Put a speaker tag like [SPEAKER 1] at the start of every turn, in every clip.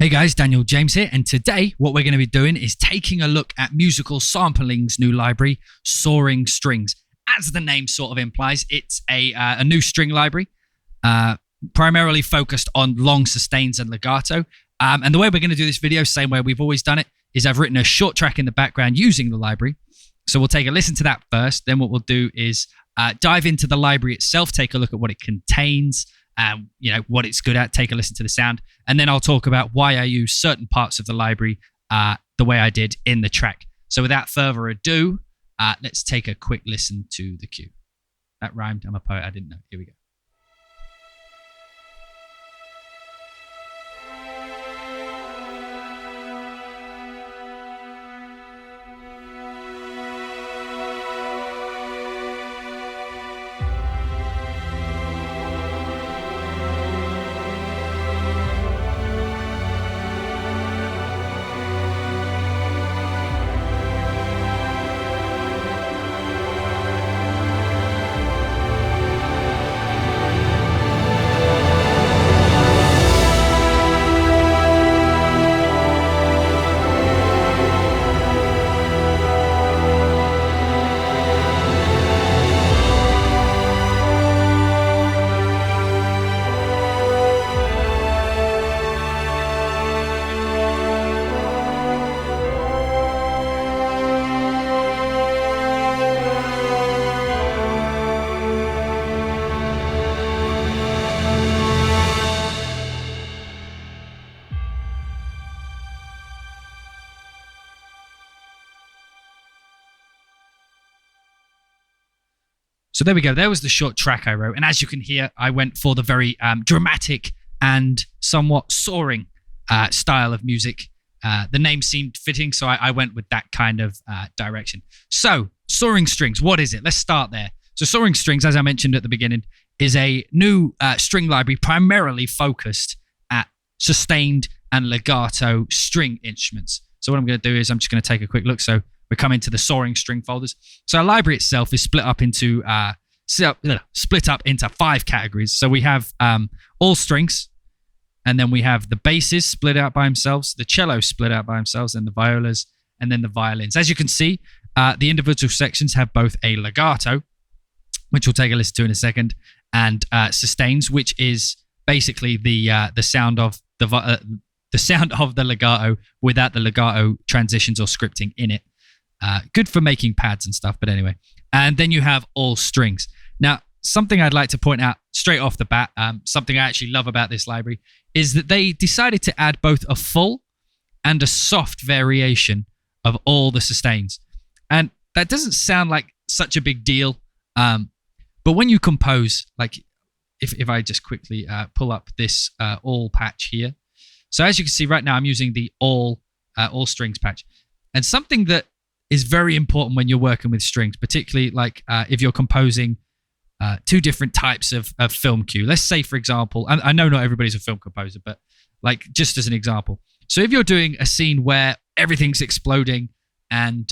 [SPEAKER 1] Hey guys, Daniel James here, and today what we're going to be doing is taking a look at Musical Sampling's new library, Soaring Strings. As the name sort of implies, it's a new string library, primarily focused on long sustains and legato. And the way we're going to do this video, same way we've always done it, is I've written a short track in the background using the library. So we'll take a listen to that first. Then what we'll do is dive into the library itself, take a look at what it contains, what it's good at, take a listen to the sound, and then I'll talk about why I use certain parts of the library the way I did in the track. So without further ado, let's take a quick listen to the cue. That rhymed. I'm a poet. I didn't know. Here we go. So there we go. There was the short track I wrote. And as you can hear, I went for the very dramatic and somewhat soaring style of music. The name seemed fitting, so I went with that kind of direction. So, Soaring Strings, what is it? Let's start there. So Soaring Strings, as I mentioned at the beginning, is a new string library primarily focused at sustained and legato string instruments. So what I'm going to do is I'm just going to take a quick look. So we're coming to the Soaring String folders. So our library itself is split up into 5 categories. So we have all strings, and then we have the basses split out by themselves, the cellos split out by themselves, and the violas, and then the violins. As you can see, the individual sections have both a legato, which we'll take a listen to in a second, and sustains, which is basically the sound of the sound of the legato without the legato transitions or scripting in it. Good for making pads and stuff, but anyway. And then you have all strings. Now, something I'd like to point out straight off the bat, something I actually love about this library, is that they decided to add both a full and a soft variation of all the sustains. And that doesn't sound like such a big deal, but when you compose, like if I just quickly pull up this all patch here. So as you can see right now, I'm using the all strings patch. And something that is very important when you're working with strings, particularly like if you're composing two different types of film cue. Let's say, for example, I know not everybody's a film composer, but like just as an example. So if you're doing a scene where everything's exploding and,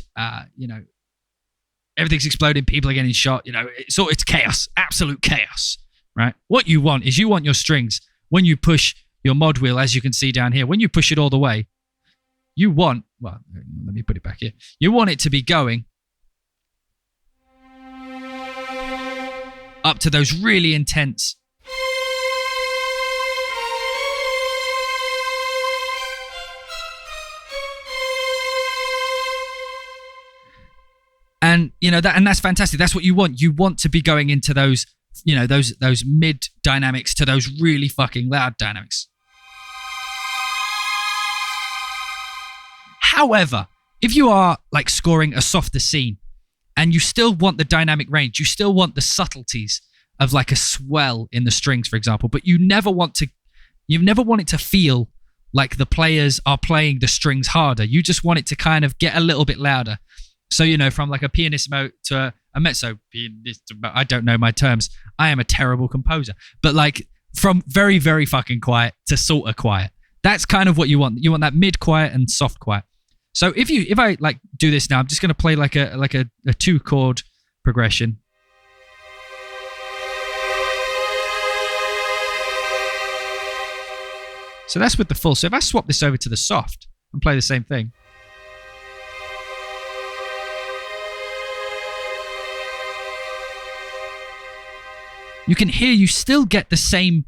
[SPEAKER 1] everything's exploding, people are getting shot, it's chaos, absolute chaos, right? What you want is your strings, when you push your mod wheel, as you can see down here, when you push it all the way, you want, well, let me put it back here. You want it to be going up to those really intense and that's fantastic. That's what you want. You want to be going into those, those mid dynamics to those really fucking loud dynamics. However, if you are like scoring a softer scene and you still want the dynamic range, you still want the subtleties of like a swell in the strings, for example, but you never want it to feel like the players are playing the strings harder. You just want it to kind of get a little bit louder. So, from like a pianissimo to a mezzo pianissimo, I don't know my terms. I am a terrible composer, but like from very, very fucking quiet to sort of quiet. That's kind of what you want. You want that mid quiet and soft quiet. So if I like do this now, I'm just going to play like a 2-chord progression. So that's with the full. So if I swap this over to the soft and play the same thing. You can hear you still get the same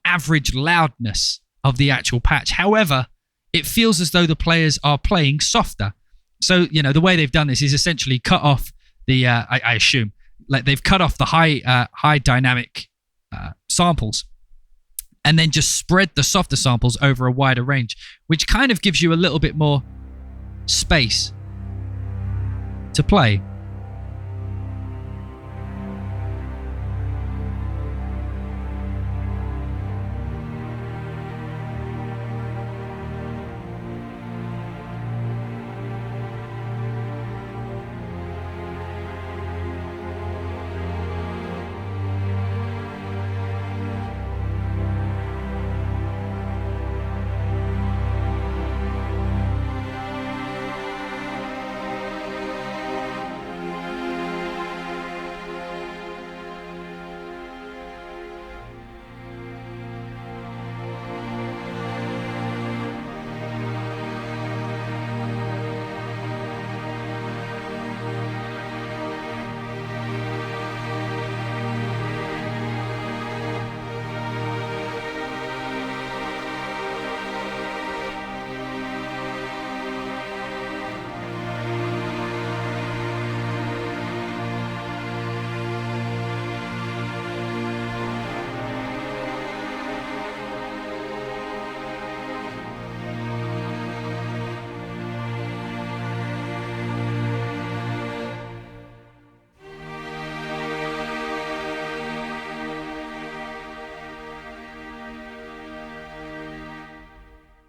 [SPEAKER 1] average loudness of the actual patch. However, it feels as though the players are playing softer. So, the way they've done this is essentially cut off the, I assume, like they've cut off the high dynamic samples and then just spread the softer samples over a wider range, which kind of gives you a little bit more space to play.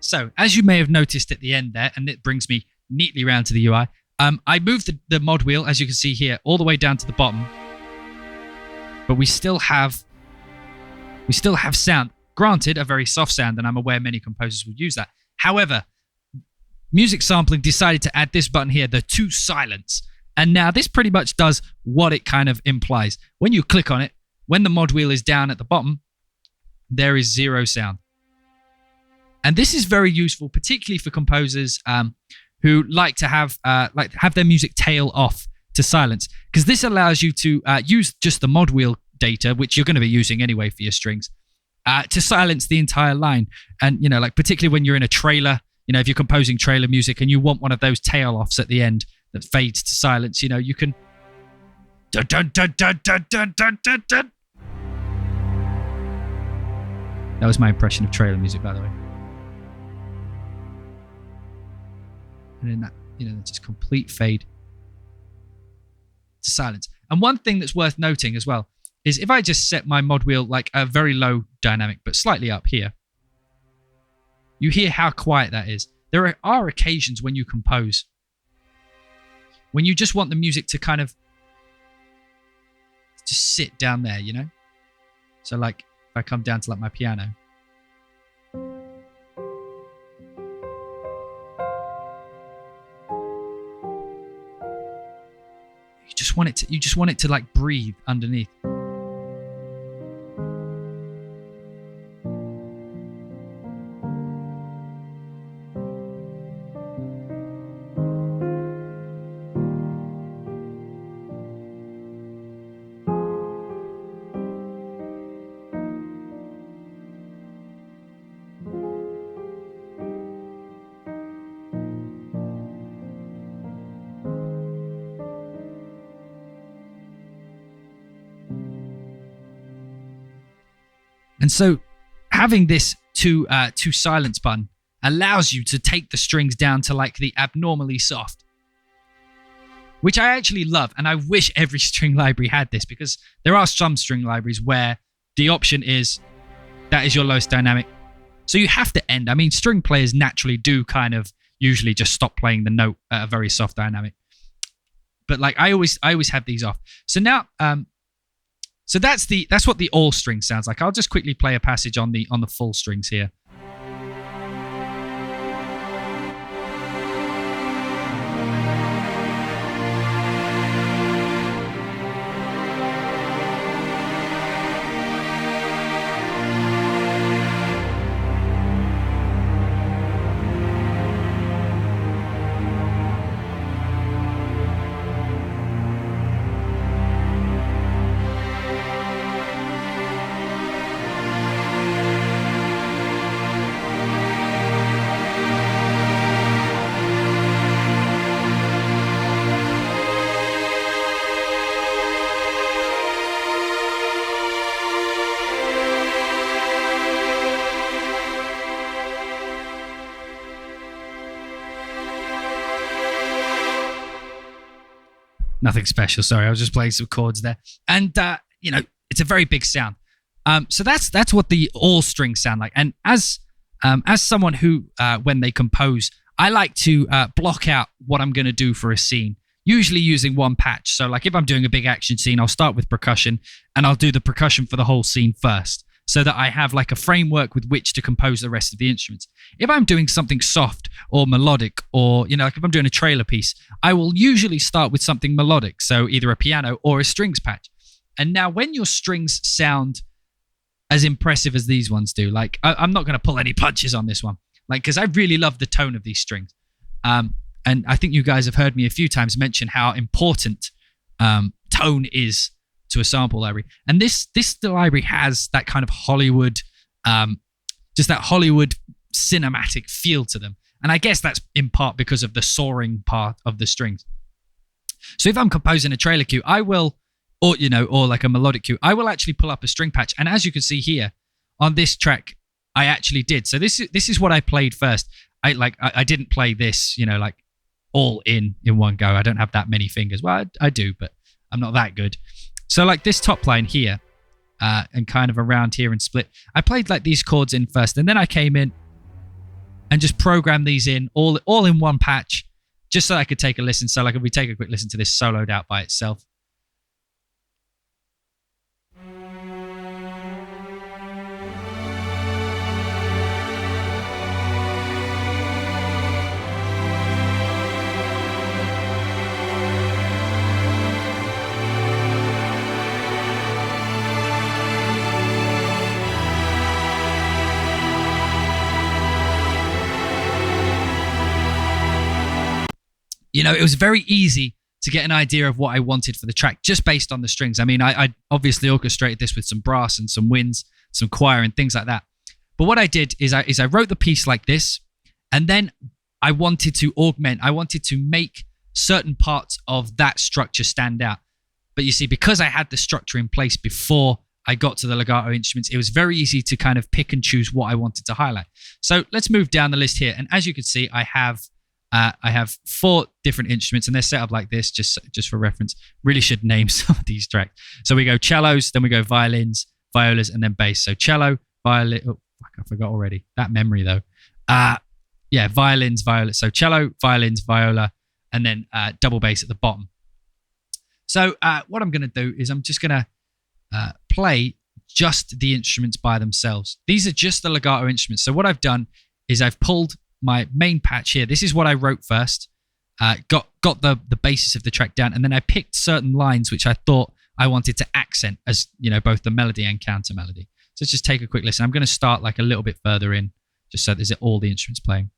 [SPEAKER 1] So, as you may have noticed at the end there, and it brings me neatly around to the UI, I moved the mod wheel, as you can see here, all the way down to the bottom. But we still have sound. Granted, a very soft sound, and I'm aware many composers will use that. However, music sampling decided to add this button here, the to silence. And now this pretty much does what it kind of implies. When you click on it, when the mod wheel is down at the bottom, there is zero sound. And this is very useful, particularly for composers who like to have their music tail off to silence, because this allows you to use just the mod wheel data, which you're going to be using anyway for your strings, to silence the entire line. And particularly when you're in a trailer, if you're composing trailer music and you want one of those tail offs at the end that fades to silence, you can. Dun, dun, dun, dun, dun, dun, dun, dun, dun. That was my impression of trailer music, by the way. And then that, just complete fade to silence. And one thing that's worth noting as well is if I just set my mod wheel like a very low dynamic, but slightly up here, you hear how quiet that is. There are occasions when you compose, when you just want the music to kind of just sit down there, So like if I come down to like my piano, you just want it to like breathe underneath. And so having this to silence button allows you to take the strings down to like the abnormally soft, which I actually love. And I wish every string library had this, because there are some string libraries where the option is that is your lowest dynamic. So you have to end. I mean, string players naturally do kind of usually just stop playing the note at a very soft dynamic. But like I always have these off. So now so that's what the all string sounds like. I'll just quickly play a passage on the full strings here. Nothing special. Sorry, I was just playing some chords there. And you know, it's a very big sound. So that's what the all strings sound like. And as someone who, when they compose, I like to block out what I'm going to do for a scene, usually using one patch. So like if I'm doing a big action scene, I'll start with percussion and I'll do the percussion for the whole scene first, so that I have like a framework with which to compose the rest of the instruments. If I'm doing something soft or melodic, or, you know, like if I'm doing a trailer piece, I will usually start with something melodic, so either a piano or a strings patch. And now when your strings sound as impressive as these ones do, like I'm not going to pull any punches on this one, like, because I really love the tone of these strings. And I think you guys have heard me a few times mention how important tone is to a sample library. And this library has that kind of Hollywood, just that Hollywood cinematic feel to them. And I guess that's in part because of the soaring part of the strings. So if I'm composing a trailer cue, I will, or, you know, or like a melodic cue, I will actually pull up a string patch. And as you can see here on this track, I actually did. So this is what I played first. I didn't play this, you know, like all in one go. I don't have that many fingers. Well, I do, but I'm not that good. So like this top line here, and kind of around here and split, I played like these chords in first, and then I came in and just programmed these in all in one patch, just so I could take a listen. So like if we take a quick listen to this soloed out by itself. You know, it was very easy to get an idea of what I wanted for the track just based on the strings. I mean, I obviously orchestrated this with some brass and some winds, some choir and things like that. But what I did is I wrote the piece like this, and then I wanted to augment. I wanted to make certain parts of that structure stand out. But you see, because I had the structure in place before I got to the legato instruments, it was very easy to kind of pick and choose what I wanted to highlight. So let's move down the list here. And as you can see, I have 4 different instruments, and they're set up like this, just for reference. Really should name some of these tracks. So we go cellos, then we go violins, violas, and then bass. So cello, violin. Oh, fuck, I forgot already. That memory though. Yeah, violins, violas. So cello, violins, viola, and then double bass at the bottom. So what I'm going to do is I'm just going to play just the instruments by themselves. These are just the legato instruments. So what I've done is I've pulled my main patch here. This is what I wrote first, got the basis of the track down, and then I picked certain lines which I thought I wanted to accent as, you know, both the melody and counter melody. So let's just take a quick listen. I'm going to start like a little bit further in, just so there's all the instruments playing.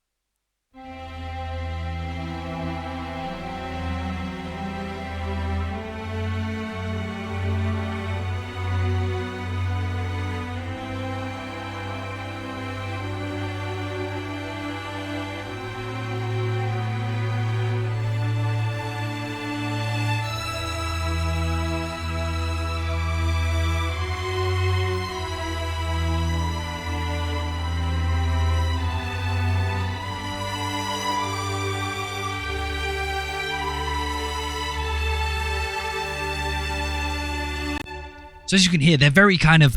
[SPEAKER 1] So as you can hear, they're very kind of,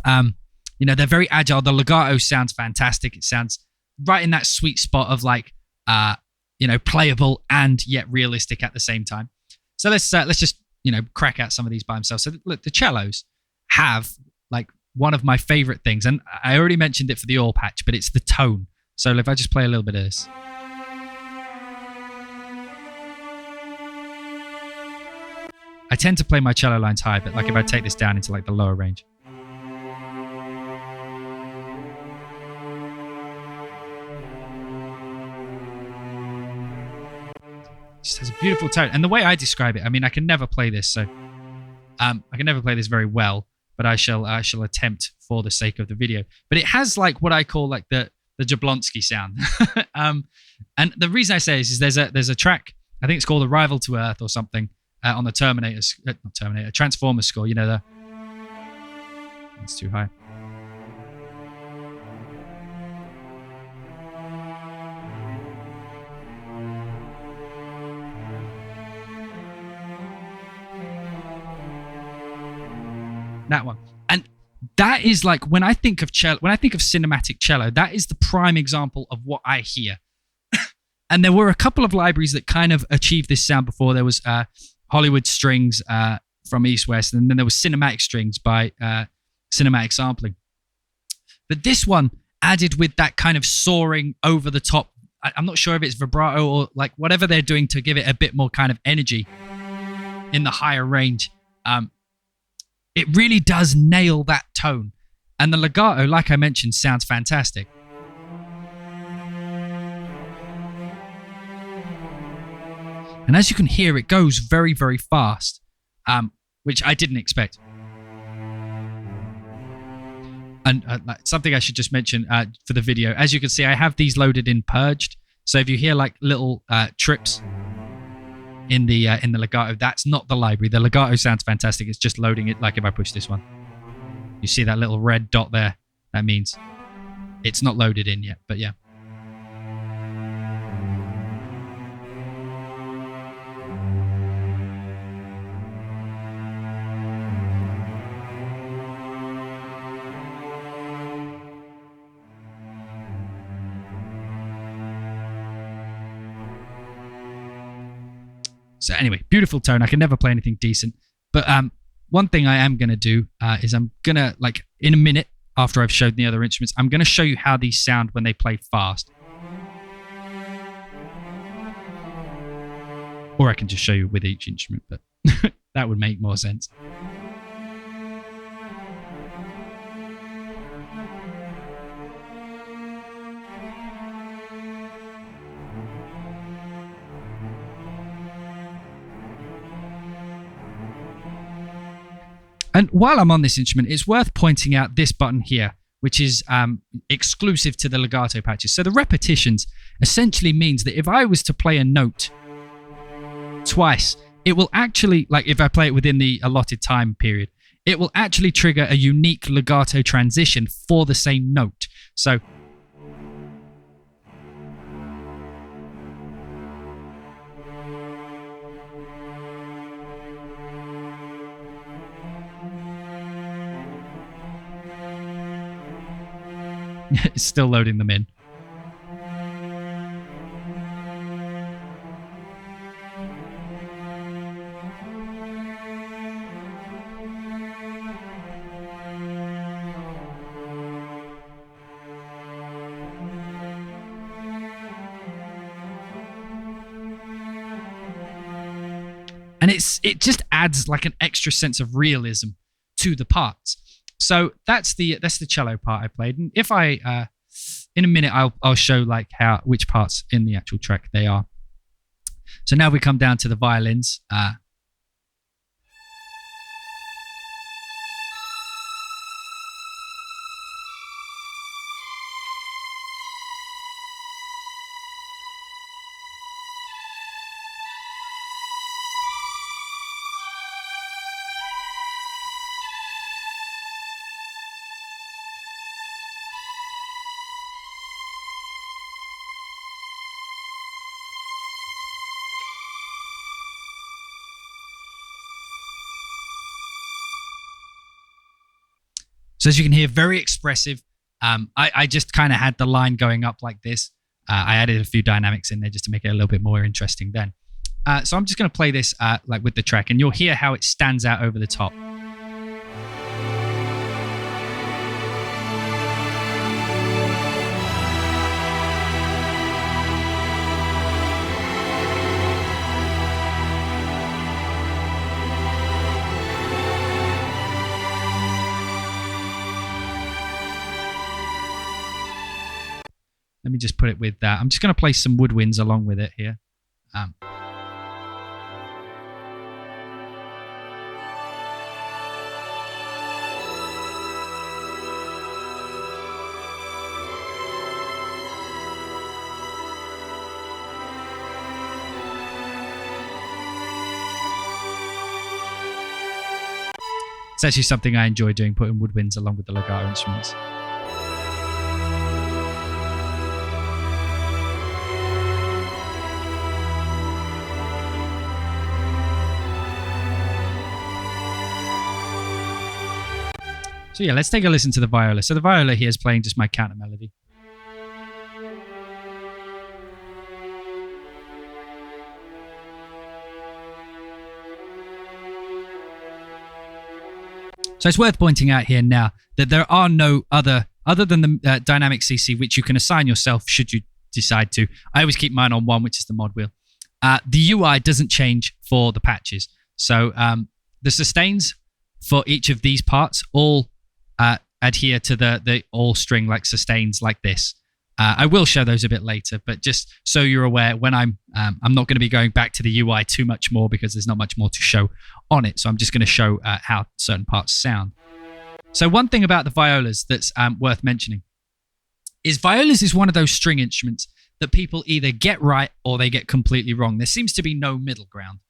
[SPEAKER 1] you know, they're very agile. The legato sounds fantastic. It sounds right in that sweet spot of like, you know, playable and yet realistic at the same time. So let's just, you know, crack out some of these by themselves. So look, the cellos have like one of my favorite things, and I already mentioned it for the all patch, but it's the tone. So if I just play a little bit of this. I tend to play my cello lines high, but like if I take this down into like the lower range. It just has a beautiful tone. And the way I describe it, I mean, I can never play this, so I can never play this very well, but I shall attempt for the sake of the video. But it has like what I call like the Jablonski sound. And the reason I say is there's a track, I think it's called Arrival to Earth or something, on the Transformers score, you know, it's too high. That one. And that is like, when I think of cello, when I think of cinematic cello, that is the prime example of what I hear. And there were a couple of libraries that kind of achieved this sound before. There was Hollywood Strings from East West, and then there was Cinematic Strings by Cinematic Sampling. But this one added with that kind of soaring over the top. I'm not sure if it's vibrato or like whatever they're doing to give it a bit more kind of energy in the higher range. It really does nail that tone. And the legato, like I mentioned, sounds fantastic. And as you can hear, it goes very, very fast, which I didn't expect. And something I should just mention for the video, as you can see, I have these loaded in purged. So if you hear like little trips in the legato, that's not the library. The legato sounds fantastic. It's just loading it. Like if I push this one, you see that little red dot there. That means it's not loaded in yet. But yeah. So anyway, beautiful tone. I can never play anything decent. But one thing I am going to do is I'm going to, like, in a minute after I've showed the other instruments, I'm going to show you how these sound when they play fast. Or I can just show you with each instrument, but that would make more sense. And while I'm on this instrument, it's worth pointing out this button here, which is exclusive to the legato patches. So the repetitions essentially means that if I was to play a note twice, it will actually, like if I play it within the allotted time period, it will actually trigger a unique legato transition for the same note. So it's still loading them in. And it just adds like an extra sense of realism to the parts. So that's the cello part I played. And if I in a minute I'll show like which parts in the actual track they are. So now we come down to the violins. So as you can hear, very expressive. I just kind of had the line going up like this. I added a few dynamics in there just to make it a little bit more interesting then. So I'm just going to play this like with the track, and you'll hear how it stands out over the top. Let me just put it with that. I'm just going to play some woodwinds along with it here. It's actually something I enjoy doing, putting woodwinds along with the legato instruments. So yeah, let's take a listen to the viola. So the viola here is playing just my counter melody. So it's worth pointing out here now that there are no other than the dynamic CC, which you can assign yourself should you decide to. I always keep mine on 1, which is the mod wheel. The UI doesn't change for the patches. So the sustains for each of these parts all adhere to the all string like sustains like this. I will show those a bit later, but just so you're aware, when I'm not going to be going back to the UI too much more because there's not much more to show on it. So I'm just going to show how certain parts sound. So one thing about the violas that's worth mentioning is violas is one of those string instruments that people either get right or they get completely wrong. There seems to be no middle ground.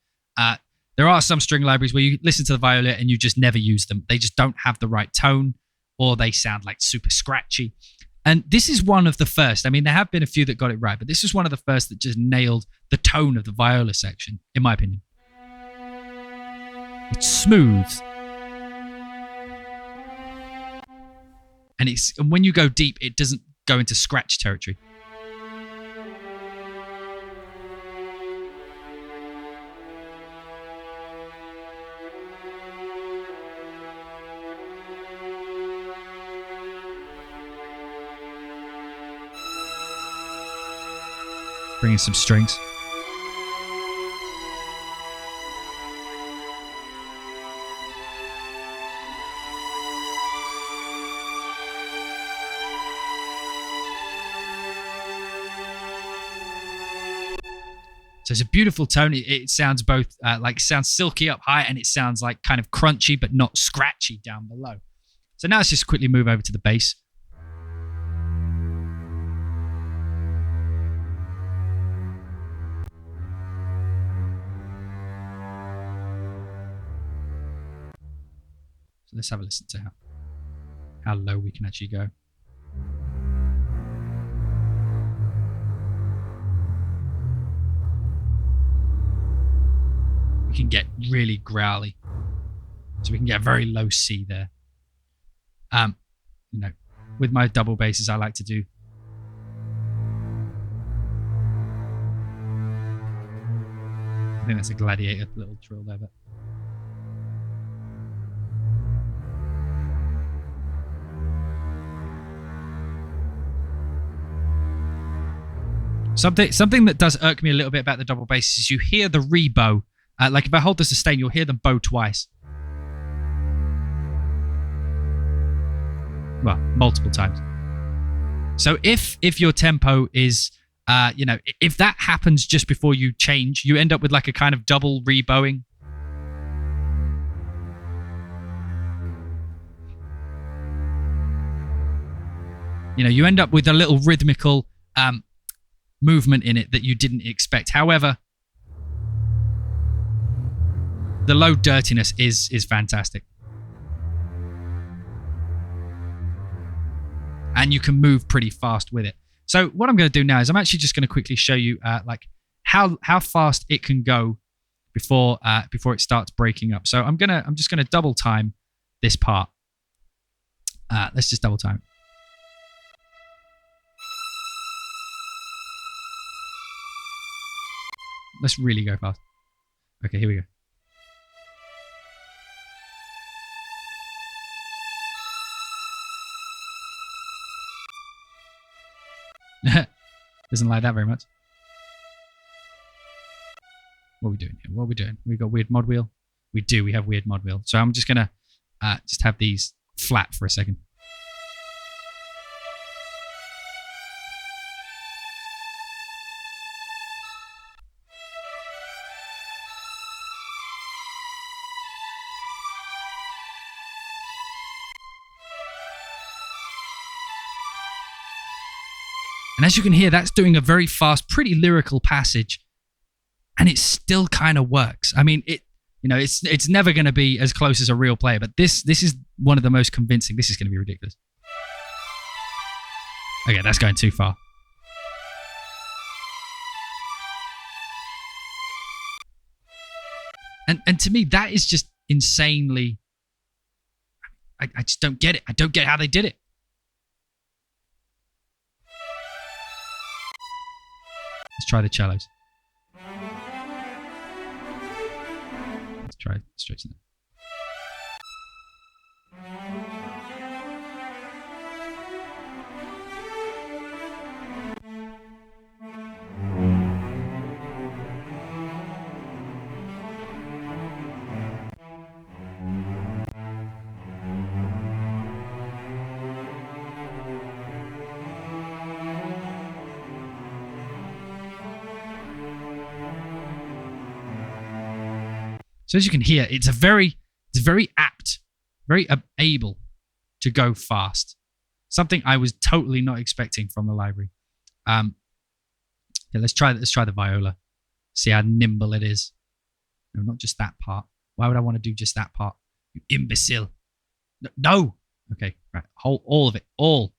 [SPEAKER 1] There are some string libraries where you listen to the viola and you just never use them. They just don't have the right tone, or they sound like super scratchy. And this is one of the first. I mean, there have been a few that got it right, but this is one of the first that just nailed the tone of the viola section, in my opinion. It's smooth. And when you go deep, it doesn't go into scratch territory. Bring in some strings. So it's a beautiful tone. It sounds both sounds silky up high, and it sounds like kind of crunchy but not scratchy down below. So now let's just quickly move over to the bass. So let's have a listen to how low we can actually go. We can get really growly. So we can get a very low C there. With my double basses, I like to do I think that's a gladiator little trill there, but Something that does irk me a little bit about the double bass is you hear the rebow. Like if I hold the sustain, you'll hear them bow twice. Well, multiple times. So if your tempo is, if that happens just before you change, you end up with like a kind of double rebowing. You end up with a little rhythmical movement in it that you didn't expect. However, the low dirtiness is fantastic. And you can move pretty fast with it. So what I'm going to do now is I'm actually just going to quickly show you how fast it can go before it starts breaking up. So I'm just going to double time this part. Let's just double time it. Let's really go fast. Okay, here we go. Doesn't like that very much. What are we doing here? What are we doing? We got weird mod wheel? We do. We have weird mod wheel. So I'm just going to just have these flat for a second. And as you can hear, that's doing a very fast, pretty lyrical passage, and it still kind of works. I mean, it's never going to be as close as a real player, but this is one of the most convincing. This is going to be ridiculous. Okay, that's going too far. And to me, that is just insanely. I just don't get it. I don't get how they did it. Let's try the cellos. Let's try straight to them. So as you can hear, it's very apt, very able to go fast. Something I was totally not expecting from the library. Yeah, let's try the viola. See how nimble it is. No, not just that part. Why would I want to do just that part? You imbecile. No. Okay, right. All of it. All.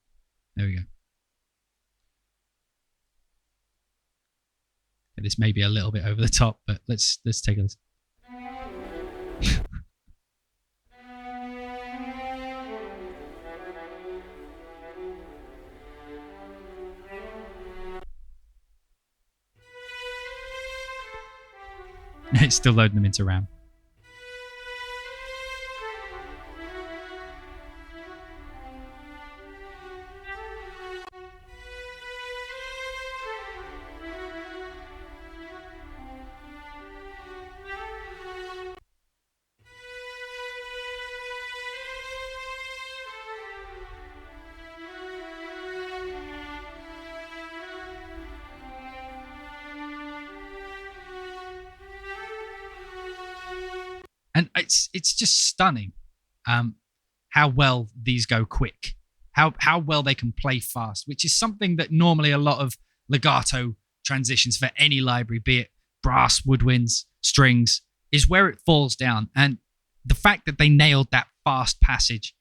[SPEAKER 1] There we go. Okay, this may be a little bit over the top, but let's take a listen. It's still loading them into RAM. And it's just stunning how well these go quick, how well they can play fast, which is something that normally a lot of legato transitions for any library, be it brass, woodwinds, strings, is where it falls down. And the fact that they nailed that fast passage,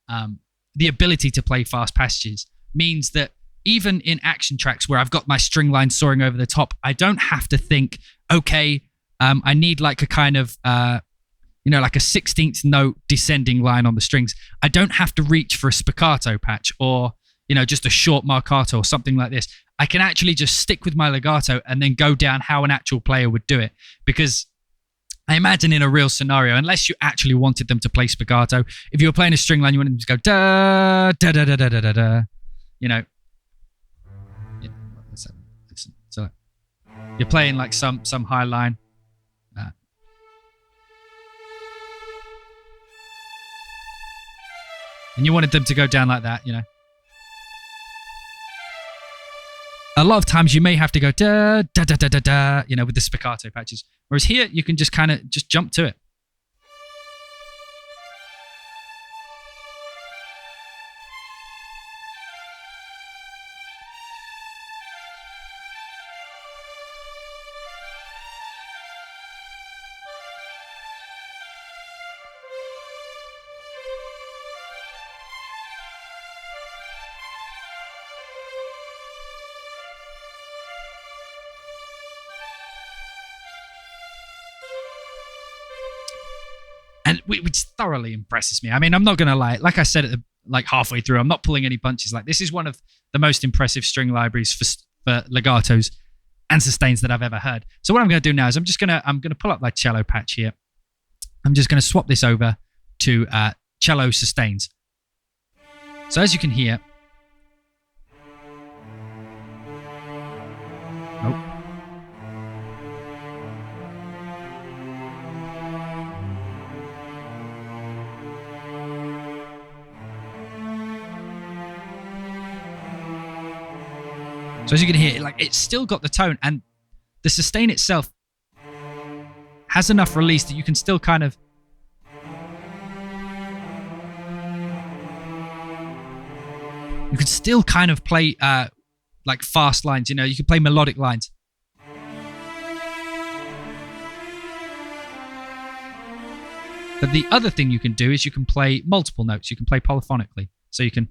[SPEAKER 1] the ability to play fast passages, means that even in action tracks where I've got my string line soaring over the top, I don't have to think, okay, I need like a kind of like a 16th note descending line on the strings. I don't have to reach for a spiccato patch or, just a short marcato or something like this. I can actually just stick with my legato and then go down how an actual player would do it. Because I imagine in a real scenario, unless you actually wanted them to play spiccato, if you were playing a string line, you wanted them to go da, da, da, da, da, da, da, da. Yeah, listen. So you're playing like some high line. And you wanted them to go down like that, A lot of times you may have to go da da da da da da, with the spiccato patches. Whereas here you can just kind of just jump to it. And which thoroughly impresses me. I mean, I'm not going to lie. Like I said, halfway through, I'm not pulling any punches. Like, this is one of the most impressive string libraries for legatos and sustains that I've ever heard. So what I'm going to do now is I'm going to pull up my cello patch here. I'm just going to swap this over to Cello Sustains. So as you can hear, so as you can hear, it's still got the tone, and the sustain itself has enough release that you can still kind of play like fast lines. You can play melodic lines. But the other thing you can do is you can play multiple notes. You can play polyphonically, so you can.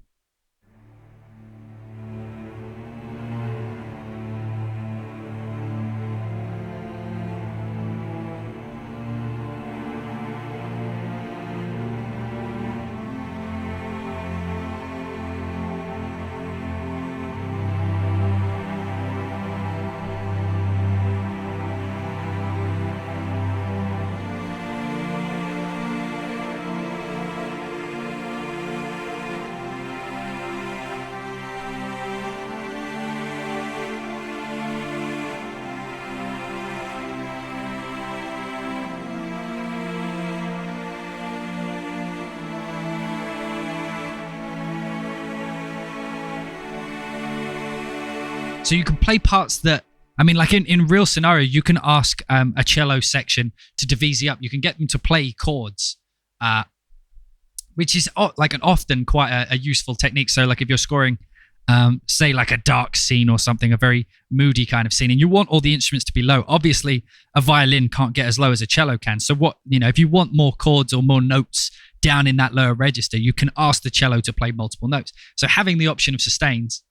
[SPEAKER 1] So you can play parts that, I mean, like in real scenario, you can ask a cello section to divisi up. You can get them to play chords, which is like an often quite a useful technique. So like if you're scoring, say like a dark scene or something, a very moody kind of scene, and you want all the instruments to be low, obviously a violin can't get as low as a cello can. So what, if you want more chords or more notes down in that lower register, you can ask the cello to play multiple notes. So having the option of sustains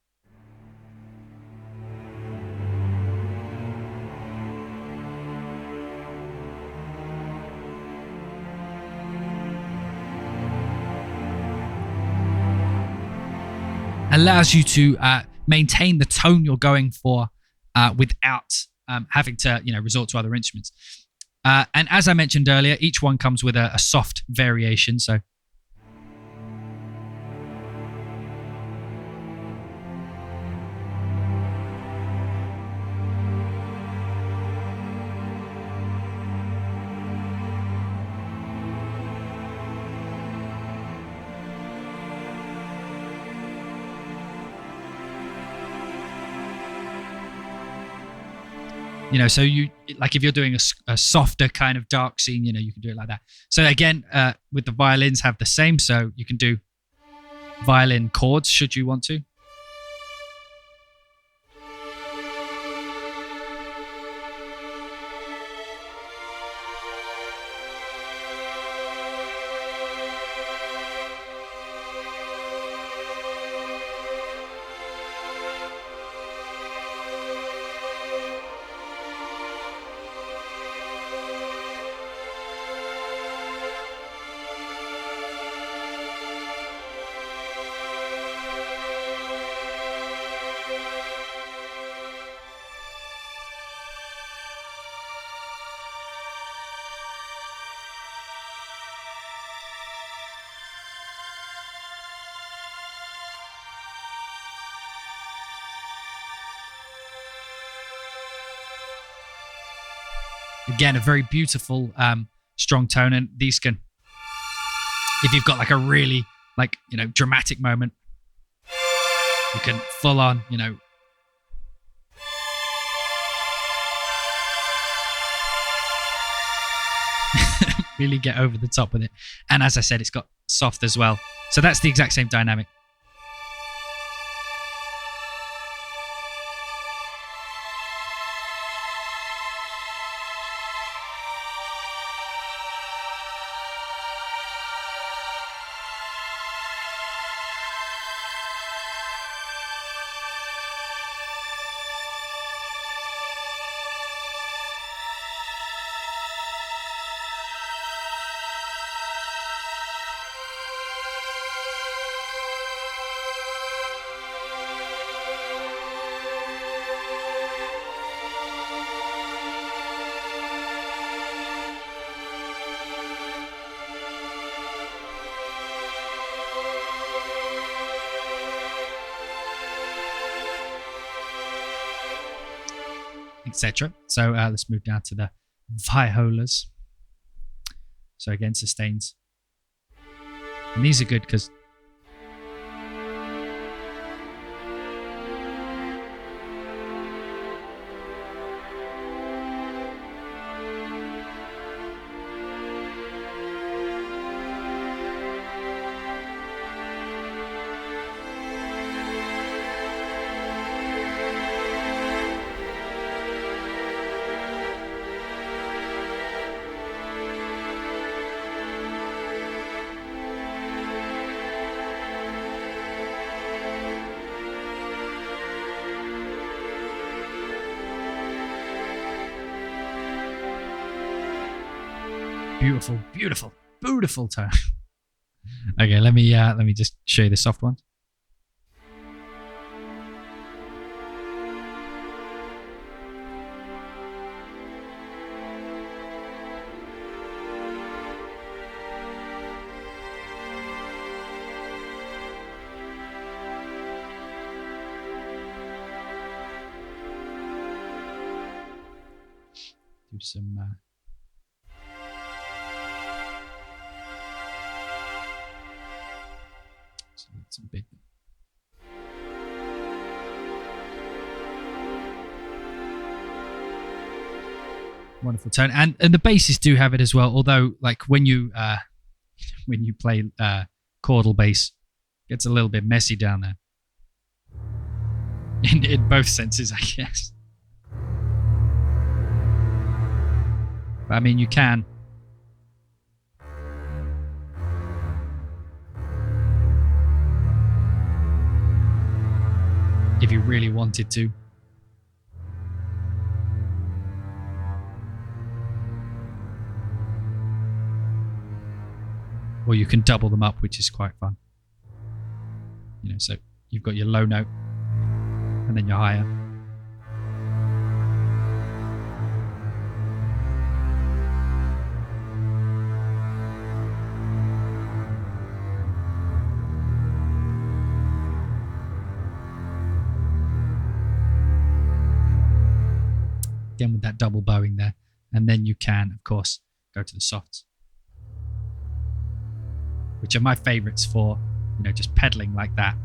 [SPEAKER 1] allows you to maintain the tone you're going for without having to resort to other instruments. And as I mentioned earlier, each one comes with a soft variation. So so you, like if you're doing a softer kind of dark scene, you can do it like that. So again, with the violins have the same. So you can do violin chords should you want to. Again, a very beautiful, strong tone. And these can, if you've got like a really dramatic moment, you can full on, really get over the top with it. And as I said, it's got soft as well. So that's the exact same dynamic. Etc. So let's move down to the violas. So again, sustains. And these are good because beautiful, beautiful, beautiful tone. Okay, let me just show you the soft ones. Do some some big. Wonderful tone, and the basses do have it as well. Although, like when you play chordal bass, it gets a little bit messy down there. In both senses, I guess. But I mean, you can. If you really wanted to. Or you can double them up, which is quite fun. You know, so you've got your low note and then your higher. Again with that double bowing there. And then you can, of course, go to the softs, which are my favorites for, you know, just pedaling like that.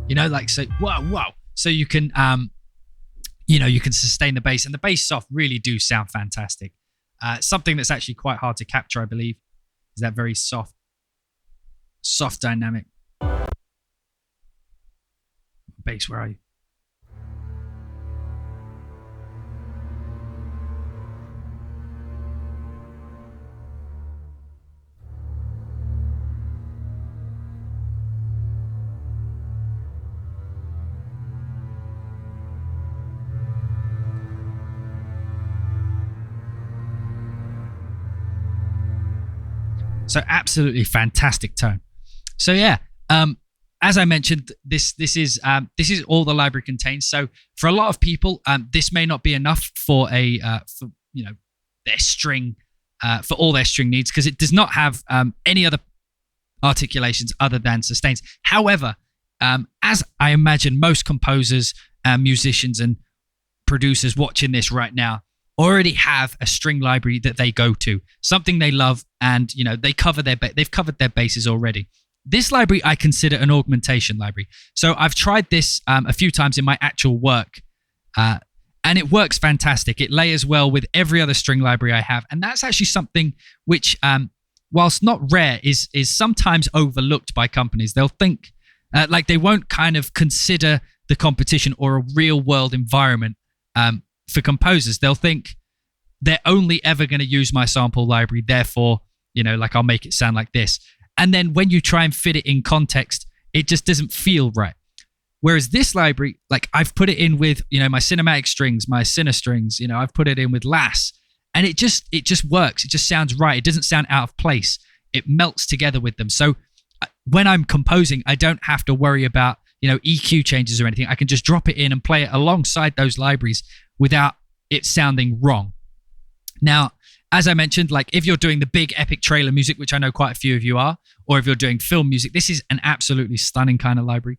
[SPEAKER 1] You know, like, so, whoa. So you can, you know, you can sustain the bass, and the bass soft really do sound fantastic. Something that's actually quite hard to capture, I believe, is that very soft dynamic. Bass, where are you? So absolutely fantastic tone. So yeah, as I mentioned, this is all the library contains. So for a lot of people, this may not be enough for for, you know, their string, for all their string needs, because it does not have any other articulations other than sustains. However, as I imagine most composers, musicians, and producers watching this right now already have a string library that they go to, something they love, and you know they've covered their bases already. This library I consider an augmentation library. So I've tried this a few times in my actual work, and it works fantastic. It layers well with every other string library I have, and that's actually something which, whilst not rare, is sometimes overlooked by companies. They'll think like they won't kind of consider the competition or a real world environment for composers. They'll think they're only ever going to use my sample library, therefore, you know, like I'll make it sound like this. And then when you try and fit it in context, it just doesn't feel right. Whereas this library, like I've put it in with, you know, my cinematic strings, my cine strings, you know, I've put it in with Lass, and it just works. It just sounds right. It doesn't sound out of place. It melts together with them. So when I'm composing, I don't have to worry about, you know, EQ changes or anything. I can just drop it in and play it alongside those libraries without it sounding wrong. Now, as I mentioned, like if you're doing the big epic trailer music, which I know quite a few of you are, or if you're doing film music, this is an absolutely stunning kind of library.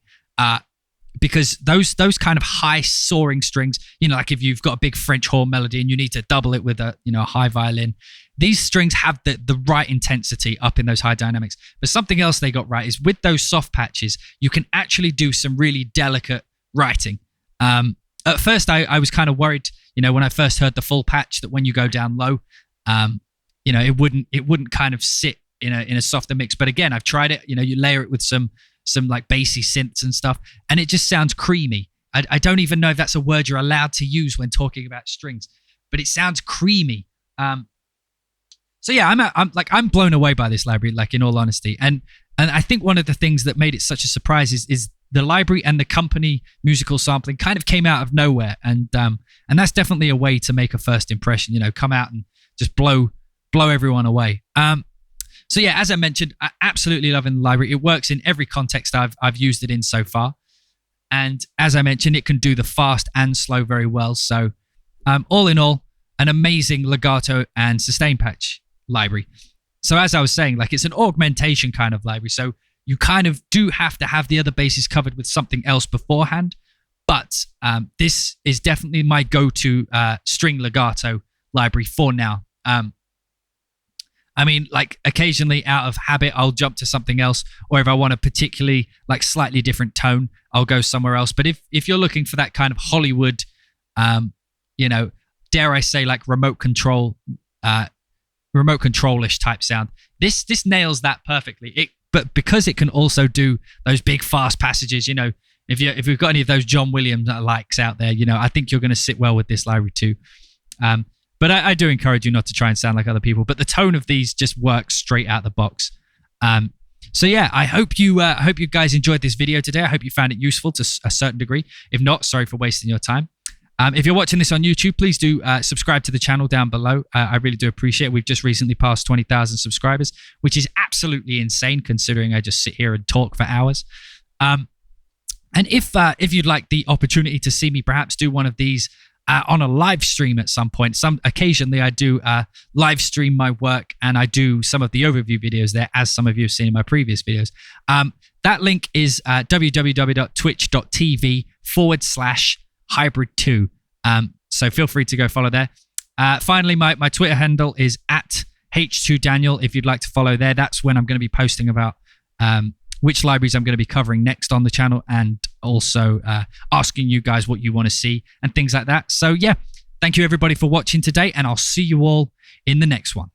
[SPEAKER 1] Because those kind of high soaring strings, you know, like if you've got a big French horn melody and you need to double it with a, you know, a high violin, these strings have the right intensity up in those high dynamics. But something else they got right is with those soft patches, you can actually do some really delicate writing. At first, I was kind of worried, you know, when I first heard the full patch, that when you go down low, you know, it wouldn't kind of sit in a softer mix. But again, I've tried it. You know, you layer it with some like bassy synths and stuff, and it just sounds creamy. I don't even know if that's a word you're allowed to use when talking about strings, but it sounds creamy. So yeah, I'm blown away by this library, like in all honesty. And I think one of the things that made it such a surprise is the library and the company musical sampling kind of came out of nowhere, and that's definitely a way to make a first impression. Come out and just blow everyone away. So yeah, as I mentioned, I absolutely loving the library. It works in every context I've used it in so far, and as I mentioned, it can do the fast and slow very well. So all in all, an amazing legato and sustain patch library. So as I was saying, like, it's an augmentation kind of library. So you kind of do have to have the other bases covered with something else beforehand. But this is definitely my go-to string legato library for now. I mean, like, occasionally out of habit, I'll jump to something else. Or if I want a particularly, like, slightly different tone, I'll go somewhere else. But if you're looking for that kind of Hollywood, dare I say, like, remote control-ish type sound, this nails that perfectly. But because it can also do those big fast passages, if we've got any of those John Williams likes out there, I think you're going to sit well with this library too. But I do encourage you not to try and sound like other people. But the tone of these just works straight out the box. So yeah, I hope you guys enjoyed this video today. I hope you found it useful to a certain degree. If not, sorry for wasting your time. If you're watching this on YouTube, please do subscribe to the channel down below. I really do appreciate it. We've just recently passed 20,000 subscribers, which is absolutely insane considering I just sit here and talk for hours. And if you'd like the opportunity to see me perhaps do one of these on a live stream at some point, occasionally I do live stream my work, and I do some of the overview videos there, as some of you have seen in my previous videos. That link is www.twitch.tv/hybrid2. So feel free to go follow there. Finally, my Twitter handle is @H2Daniel. If you'd like to follow there, that's when I'm going to be posting about which libraries I'm going to be covering next on the channel, and also asking you guys what you want to see and things like that. So yeah, thank you everybody for watching today, and I'll see you all in the next one.